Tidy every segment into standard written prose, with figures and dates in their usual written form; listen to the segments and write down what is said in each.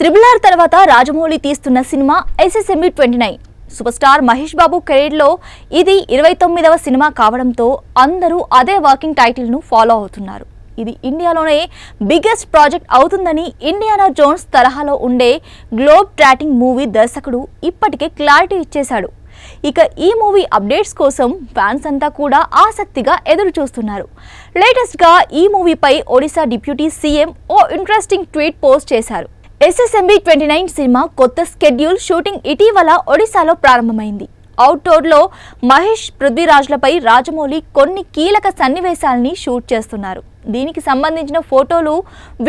RRR తర్వాత రాజమౌళి తీస్తున్న cinema SSMB 29 super star Mahesh Babu career లో ఇది 29వ సినిమా కావడంతో అందరూ అదే వర్కింగ్ టైటిల్ ను ఫాలో అవుతున్నారు. ఇది ఇండియాలోనే బిగ్గెస్ట్ ప్రాజెక్ట్ అవుతుందని ఇండియానా జోన్స్ తరహాలో ఉండే గ్లోబ్ ట్రాకింగ్ మూవీ దర్శకుడు ఇప్పటికే క్లారిటీ ఇచ్చేశాడు. ఇక ఈ మూవీ అప్డేట్స్ కోసం ఫ్యాన్స్ అంతా కూడా ఆసక్తిగా ఎదురు చూస్తున్నారు. లేటెస్ట్ గా ఈ మూవీపై ఒడిశా డిప్యూటీ సీఎం ఓ ఇంట్రెస్టింగ్ ట్వీట్ పోస్ట్ చేశారు. SSMB 29 సినిమా కొత్త స్కెడ్యూల్ షూటింగ్ ఇటీవల ఒడిశాలో ప్రారంభమైంది. అవుట్డోర్ లో మహేష్ పృథ్వీరాజ్లపై రాజమౌళి కొన్ని కీలక సన్నివేశాలని షూట్ చేస్తున్నారు. దీనికి సంబంధించిన ఫోటోలు,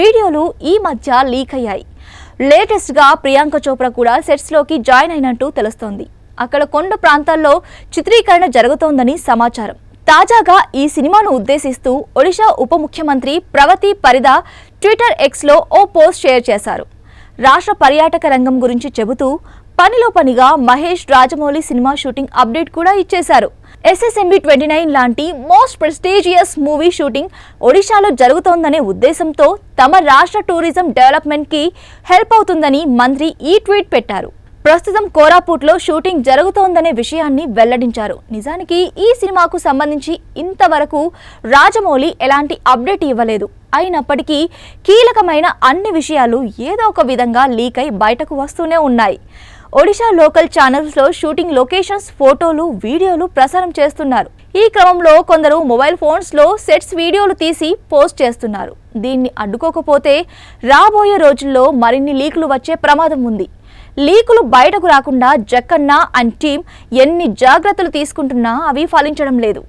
వీడియోలు ఈ మధ్య లీక్ అయ్యాయి. లేటెస్ట్ గా ప్రియాంక చోప్రా కూడా సెట్స్ లోకి జాయిన్ అయినట్టు తెలుస్తోంది. అక్కడ కొండ ప్రాంతాల్లో చిత్రీకరణ జరుగుతోందని సమాచారం. తాజాగా ఈ సినిమాను ఉద్దేశిస్తూ ఒడిశా ఉప ముఖ్యమంత్రి ప్రవతి పరిదా ట్విట్టర్ X లో ఓ పోస్ట్ షేర్ చేశారు. రాష్ట్ర పర్యాటక రంగం గురించి చెబుతూ పనిలో పనిగా Mahesh Rajamouli cinema shooting update కూడా ఇచ్చేశారు. SSMB 29 లాంటి మోస్ట్ ప్రెస్టీజియస్ మూవీ షూటింగ్ ఒడిశాలో జరుగుతోందనే ఉద్దేశంతో తమ రాష్ట్ర టూరిజం డెవలప్మెంట్ కి హెల్ప్ అవుతుందని మంత్రి ఈ ట్వీట్ పెట్టారు. ప్రస్తుతం కోరాపుట్లో షూటింగ్ జరుగుతోందనే విషయాన్ని వెల్లడించారు. నిజానికి ఈ సినిమాకు సంబంధించి ఇంతవరకు రాజమౌళి ఎలాంటి అప్డేట్ ఇవ్వలేదు. అయినప్పటికీ కీలకమైన అన్ని విషయాలు ఏదో ఒక విధంగా లీక్ అయి బయటకు వస్తూనే ఉన్నాయి. ఒడిశా లోకల్ ఛానల్స్ లో షూటింగ్ లొకేషన్స్ ఫోటోలు, వీడియోలు ప్రసారం చేస్తున్నారు. ఈ క్రమంలో కొందరు మొబైల్ ఫోన్స్ లో సెట్స్ వీడియోలు తీసి పోస్ట్ చేస్తున్నారు. దీన్ని అడ్డుకోకపోతే రాబోయే రోజుల్లో మరిన్ని లీకులు వచ్చే ప్రమాదం ఉంది. లీకులు బయటకు రాకుండా జక్కన్న అండ్ టీం ఎన్ని జాగ్రత్తలు తీసుకుంటున్నా అవి ఫలించడం లేదు.